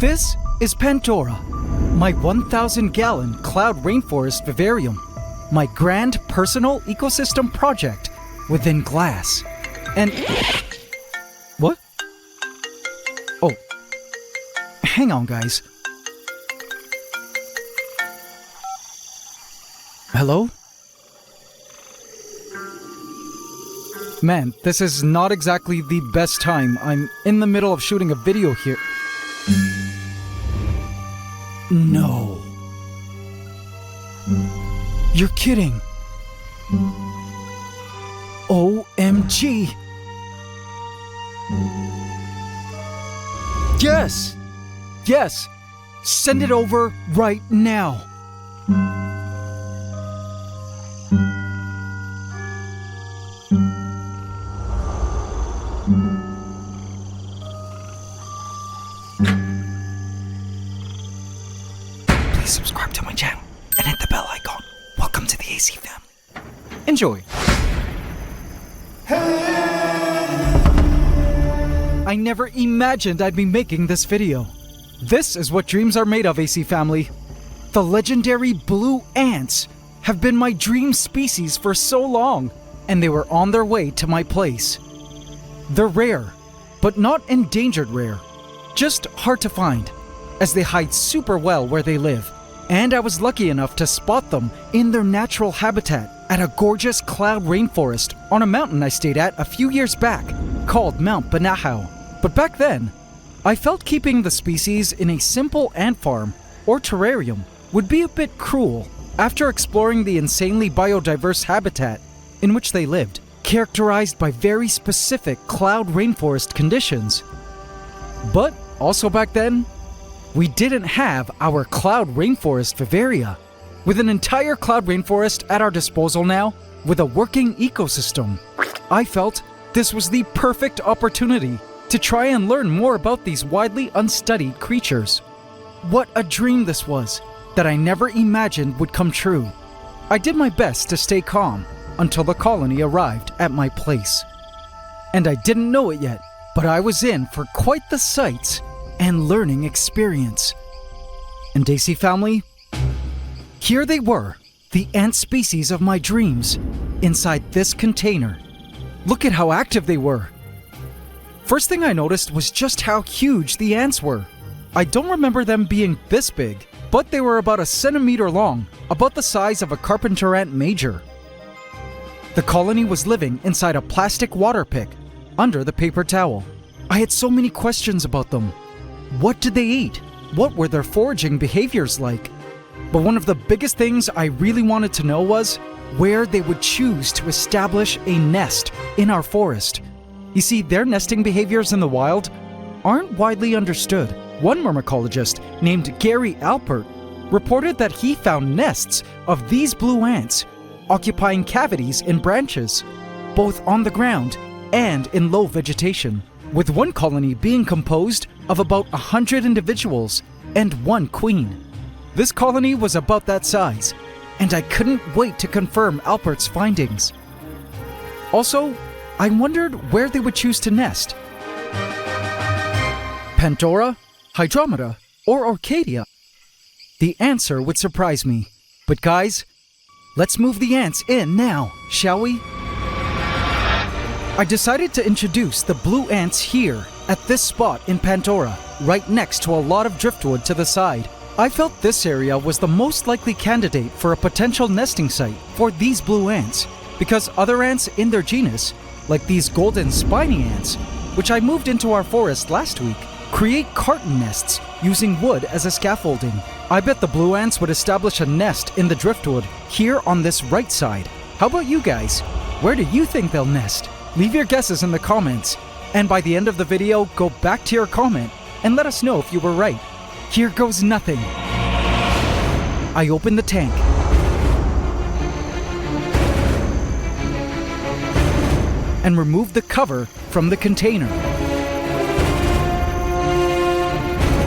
This is Pandora, my 1,000-gallon cloud rainforest vivarium, my grand personal ecosystem project within glass. And... what? Oh. Hang on, guys. Hello? Man, this is not exactly the best time. I'm in the middle of shooting a video here. No. You're kidding. OMG. Yes. Yes. Send it over right now. Please subscribe to my channel and hit the bell icon. Welcome to the AC fam. Enjoy. I never imagined I'd be making this video. This is what dreams are made of, AC family. The legendary blue ants have been my dream species for so long, and they were on their way to my place. They're rare, but not endangered rare. Just hard to find, as they hide super well where they live. And I was lucky enough to spot them in their natural habitat at a gorgeous cloud rainforest on a mountain I stayed at a few years back, called Mount Banahao. But back then, I felt keeping the species in a simple ant farm or terrarium would be a bit cruel after exploring the insanely biodiverse habitat in which they lived, characterized by very specific cloud rainforest conditions. But also back then, we didn't have our cloud rainforest vivaria. With an entire cloud rainforest at our disposal now, with a working ecosystem, I felt this was the perfect opportunity to try and learn more about these widely unstudied creatures. What a dream this was, that I never imagined would come true. I did my best to stay calm until the colony arrived at my place. And I didn't know it yet, but I was in for quite the sights and learning experience. And AC family, here they were, the ant species of my dreams, inside this container. Look at how active they were. First thing I noticed was just how huge the ants were. I don't remember them being this big, but they were about a centimeter long, about the size of a carpenter ant major. The colony was living inside a plastic water pick, under the paper towel. I had so many questions about them. What did they eat? What were their foraging behaviors like? But one of the biggest things I really wanted to know was where they would choose to establish a nest in our forest. You see, their nesting behaviors in the wild aren't widely understood. One myrmecologist named Gary Alpert reported that he found nests of these blue ants occupying cavities in branches, both on the ground and in low vegetation, with one colony being composed of about 100 individuals and one queen. This colony was about that size, and I couldn't wait to confirm Alpert's findings. Also, I wondered where they would choose to nest. Pandora, Hydromeda, or Orchidia? The answer would surprise me. But guys, let's move the ants in now, shall we? I decided to introduce the blue ants here at this spot in Pandora, right next to a lot of driftwood to the side. I felt this area was the most likely candidate for a potential nesting site for these blue ants, because other ants in their genus, like these golden spiny ants, which I moved into our forest last week, create carton nests using wood as a scaffolding. I bet the blue ants would establish a nest in the driftwood here on this right side. How about you guys? Where do you think they'll nest? Leave your guesses in the comments, and by the end of the video, go back to your comment and let us know if you were right. Here goes nothing. I open the tank. And remove the cover from the container.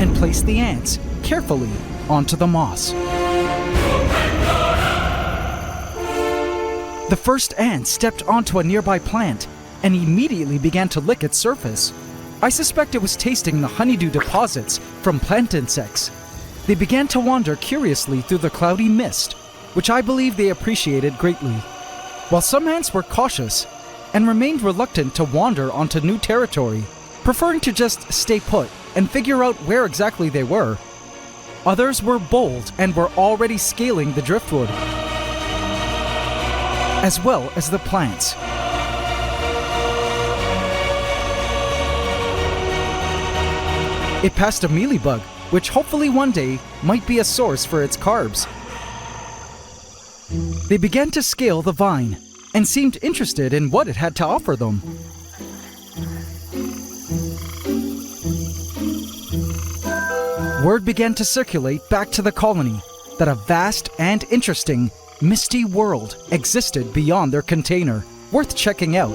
And place the ants carefully onto the moss. The first ant stepped onto a nearby plant and immediately began to lick its surface. I suspect it was tasting the honeydew deposits from plant insects. They began to wander curiously through the cloudy mist, which I believe they appreciated greatly. While some ants were cautious and remained reluctant to wander onto new territory, preferring to just stay put and figure out where exactly they were, others were bold and were already scaling the driftwood, as well as the plants. It passed a mealybug, which hopefully one day might be a source for its carbs. They began to scale the vine and seemed interested in what it had to offer them. Word began to circulate back to the colony that a vast and interesting misty world existed beyond their container, worth checking out.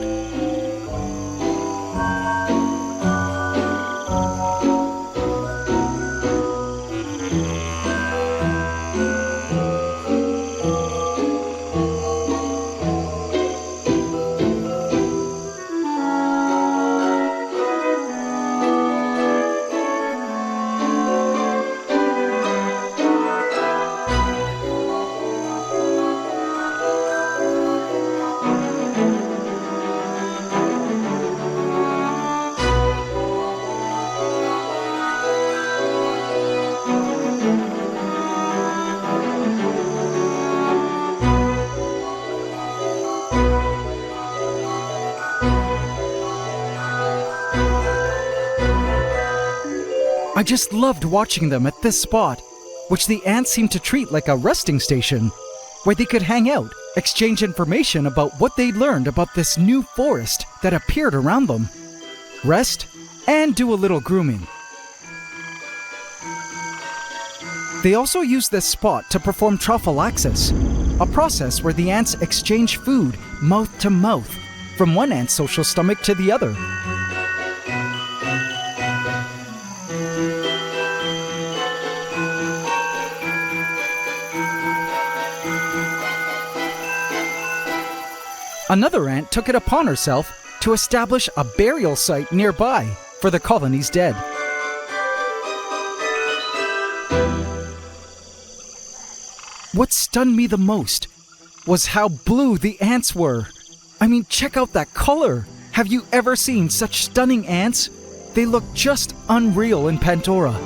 I just loved watching them at this spot, which the ants seemed to treat like a resting station, where they could hang out, exchange information about what they'd learned about this new forest that appeared around them, rest, and do a little grooming. They also used this spot to perform trophallaxis, a process where the ants exchange food mouth to mouth, from one ant's social stomach to the other. Another ant took it upon herself to establish a burial site nearby for the colony's dead. What stunned me the most was how blue the ants were. I mean, check out that color! Have you ever seen such stunning ants? They look just unreal in Pandora.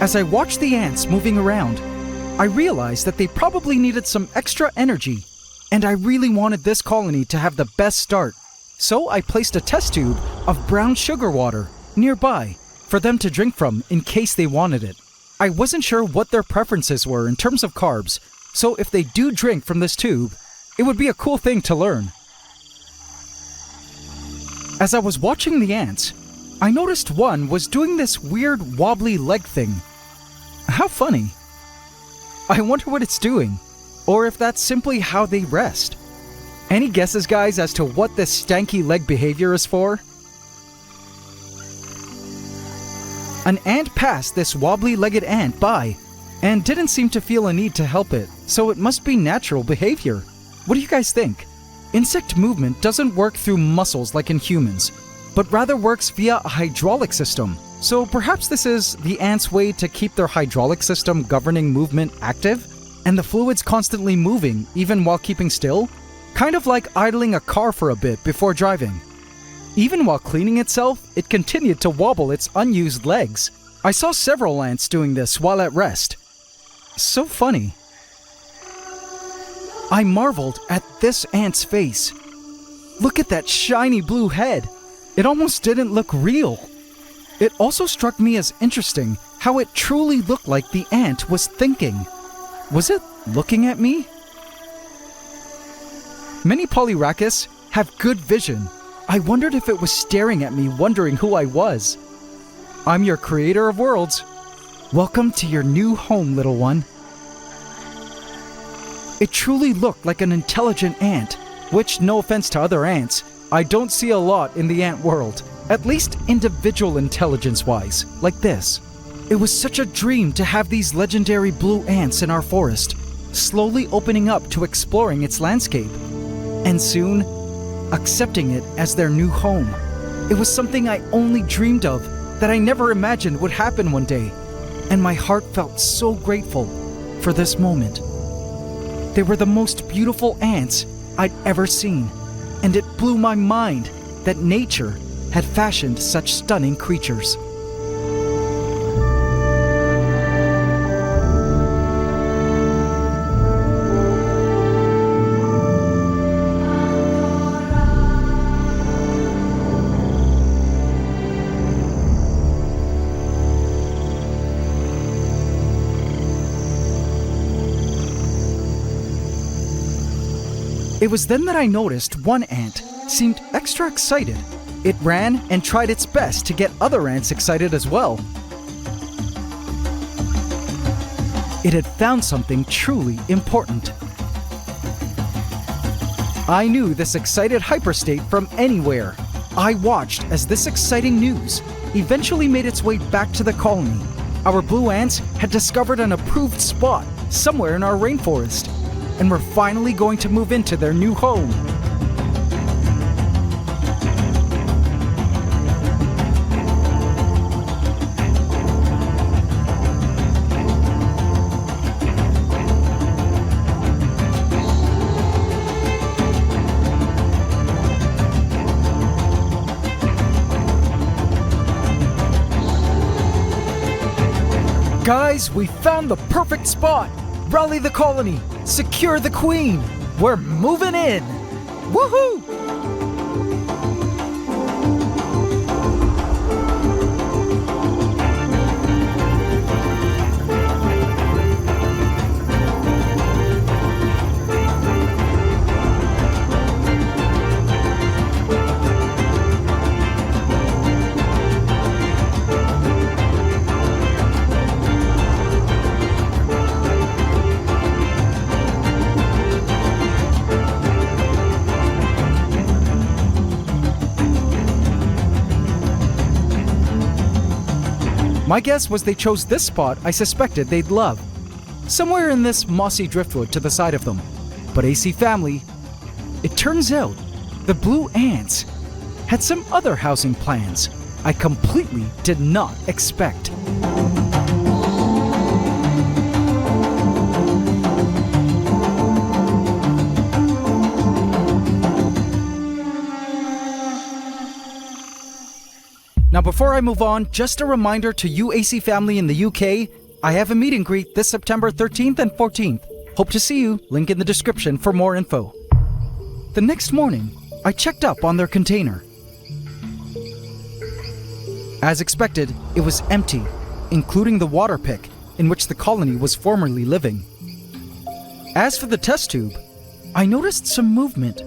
As I watched the ants moving around, I realized that they probably needed some extra energy, and I really wanted this colony to have the best start. So I placed a test tube of brown sugar water nearby for them to drink from in case they wanted it. I wasn't sure what their preferences were in terms of carbs, so if they do drink from this tube, it would be a cool thing to learn. As I was watching the ants, I noticed one was doing this weird wobbly leg thing. How funny. I wonder what it's doing, or if that's simply how they rest. Any guesses, guys, as to what this stanky leg behavior is for? An ant passed this wobbly-legged ant by and didn't seem to feel a need to help it, so it must be natural behavior. What do you guys think? Insect movement doesn't work through muscles like in humans, but rather works via a hydraulic system. So perhaps this is the ant's way to keep their hydraulic system governing movement active, and the fluids constantly moving even while keeping still? Kind of like idling a car for a bit before driving. Even while cleaning itself, it continued to wobble its unused legs. I saw several ants doing this while at rest. So funny. I marveled at this ant's face. Look at that shiny blue head. It almost didn't look real. It also struck me as interesting how it truly looked like the ant was thinking. Was it looking at me? Many Polyrachus have good vision. I wondered if it was staring at me, wondering who I was. I'm your creator of worlds. Welcome to your new home, little one. It truly looked like an intelligent ant, which, no offense to other ants, I don't see a lot in the ant world, at least individual intelligence-wise, like this. It was such a dream to have these legendary blue ants in our forest, slowly opening up to exploring its landscape, and soon accepting it as their new home. It was something I only dreamed of, that I never imagined would happen one day, and my heart felt so grateful for this moment. They were the most beautiful ants I'd ever seen, and it blew my mind that nature had fashioned such stunning creatures. It was then that I noticed one ant seemed extra excited. It ran and tried its best to get other ants excited as well. It had found something truly important. I knew this excited hyperstate from anywhere. I watched as this exciting news eventually made its way back to the colony. Our blue ants had discovered an approved spot somewhere in our rainforest, and were finally going to move into their new home. Guys, we found the perfect spot! Rally the colony! Secure the queen! We're moving in! Woohoo! My guess was they chose this spot I suspected they'd love, somewhere in this mossy driftwood to the side of them. But AC Family, it turns out the blue ants had some other housing plans I completely did not expect. Now before I move on, just a reminder to you AC Family in the UK, I have a meet and greet this September 13th and 14th. Hope to see you, link in the description for more info. The next morning, I checked up on their container. As expected, it was empty, including the water pick in which the colony was formerly living. As for the test tube, I noticed some movement.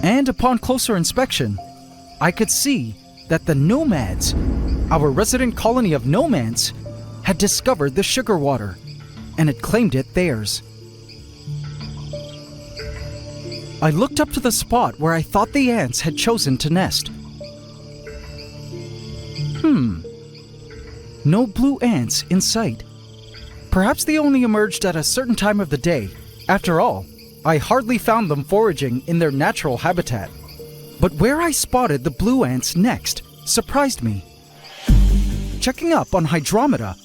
And upon closer inspection, I could see that the nomads, our resident colony of nomads, had discovered the sugar water and had claimed it theirs. I looked up to the spot where I thought the ants had chosen to nest. No blue ants in sight. Perhaps they only emerged at a certain time of the day. After all, I hardly found them foraging in their natural habitat. But where I spotted the blue ants next surprised me. Checking up on Hydromeda,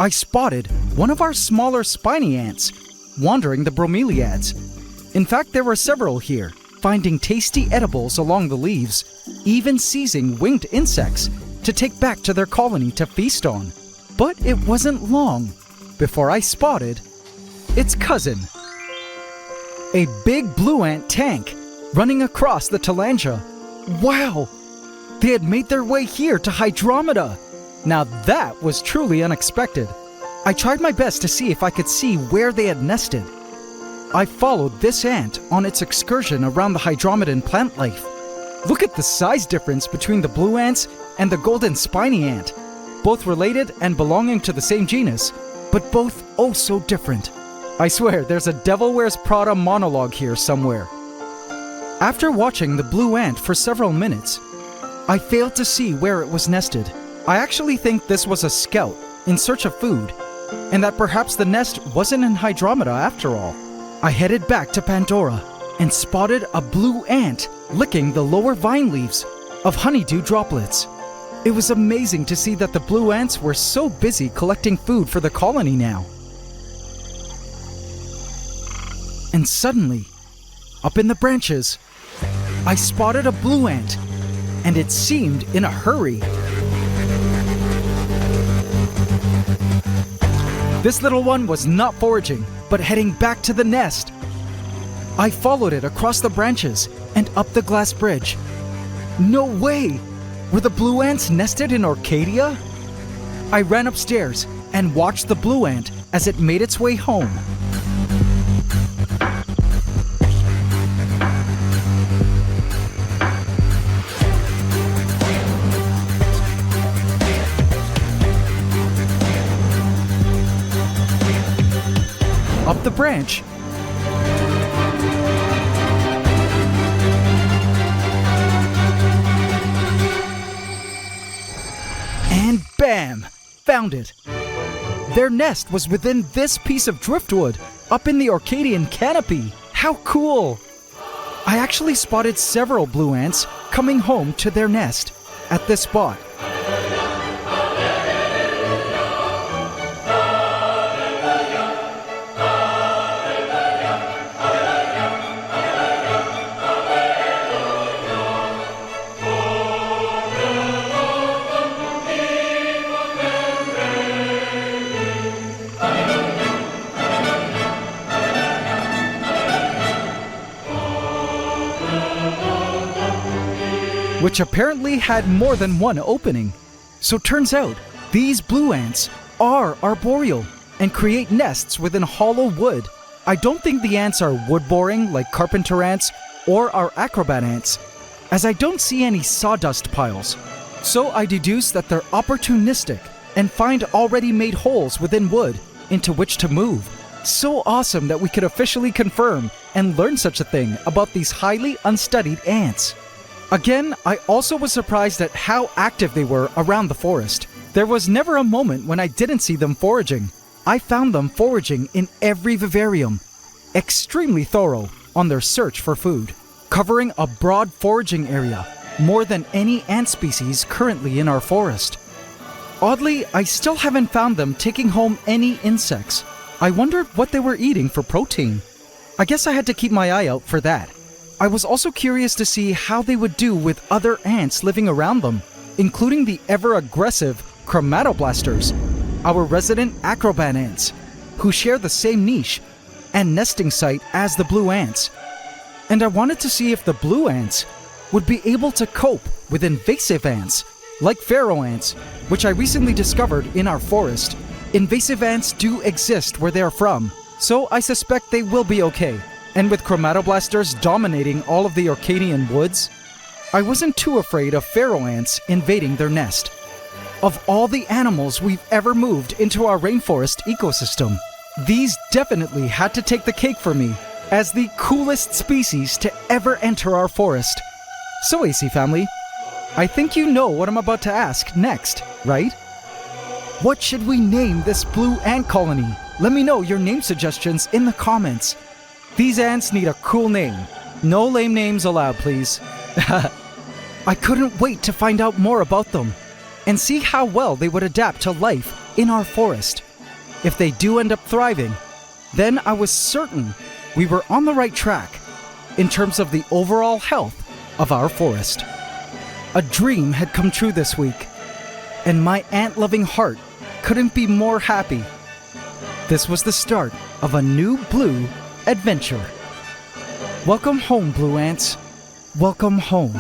I spotted one of our smaller spiny ants wandering the bromeliads. In fact, there were several here, finding tasty edibles along the leaves, even seizing winged insects to take back to their colony to feast on. But it wasn't long before I spotted its cousin. A big blue ant tank running across the Talangia. Wow! They had made their way here to Hydromeda. Now that was truly unexpected. I tried my best to see if I could see where they had nested. I followed this ant on its excursion around the Hydromedan plant life. Look at the size difference between the blue ants and the golden spiny ant. Both related and belonging to the same genus, but both oh so different. I swear there's a Devil Wears Prada monologue here somewhere. After watching the blue ant for several minutes, I failed to see where it was nested. I actually think this was a scout in search of food, and that perhaps the nest wasn't in Hydromeda after all. I headed back to Pandora and spotted a blue ant licking the lower vine leaves of honeydew droplets. It was amazing to see that the blue ants were so busy collecting food for the colony now. And suddenly, up in the branches, I spotted a blue ant, and it seemed in a hurry. This little one was not foraging, but heading back to the nest. I followed it across the branches and up the glass bridge. No way! Were the blue ants nested in Orcadia? I ran upstairs and watched the blue ant as it made its way home. Up the branch, and bam! Found it! Their nest was within this piece of driftwood, up in the Orcadian canopy. How cool! I actually spotted several blue ants coming home to their nest at this spot. Which apparently had more than one opening. So turns out, these blue ants are arboreal and create nests within hollow wood. I don't think the ants are wood-boring like carpenter ants or our acrobat ants, as I don't see any sawdust piles. So I deduce that they're opportunistic and find already made holes within wood into which to move. So awesome that we could officially confirm and learn such a thing about these highly unstudied ants. Again, I also was surprised at how active they were around the forest. There was never a moment when I didn't see them foraging. I found them foraging in every vivarium, extremely thorough on their search for food, covering a broad foraging area, more than any ant species currently in our forest. Oddly, I still haven't found them taking home any insects. I wondered what they were eating for protein. I guess I had to keep my eye out for that. I was also curious to see how they would do with other ants living around them, including the ever-aggressive chromatoblasters, our resident acrobat ants, who share the same niche and nesting site as the blue ants. And I wanted to see if the blue ants would be able to cope with invasive ants, like pharaoh ants, which I recently discovered in our forest. Invasive ants do exist where they are from, so I suspect they will be okay. And with chromatoblasters dominating all of the Orcadian woods, I wasn't too afraid of pharaoh ants invading their nest. Of all the animals we've ever moved into our rainforest ecosystem, these definitely had to take the cake for me as the coolest species to ever enter our forest. So AC family, I think you know what I'm about to ask next, right? What should we name this blue ant colony? Let me know your name suggestions in the comments. These ants need a cool name. No lame names allowed, please. I couldn't wait to find out more about them and see how well they would adapt to life in our forest. If they do end up thriving, then I was certain we were on the right track in terms of the overall health of our forest. A dream had come true this week, and my ant-loving heart couldn't be more happy. This was the start of a new blue adventure. Welcome home, Blue Ants. Welcome home.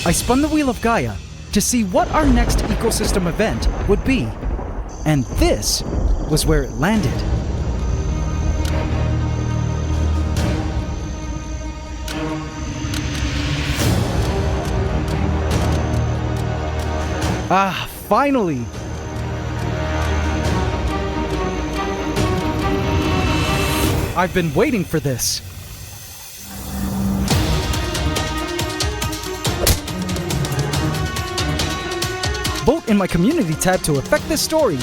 I spun the Wheel of Gaia to see what our next ecosystem event would be, and this was where it landed. Ah, finally! I've been waiting for this. Vote in my community tab to affect this story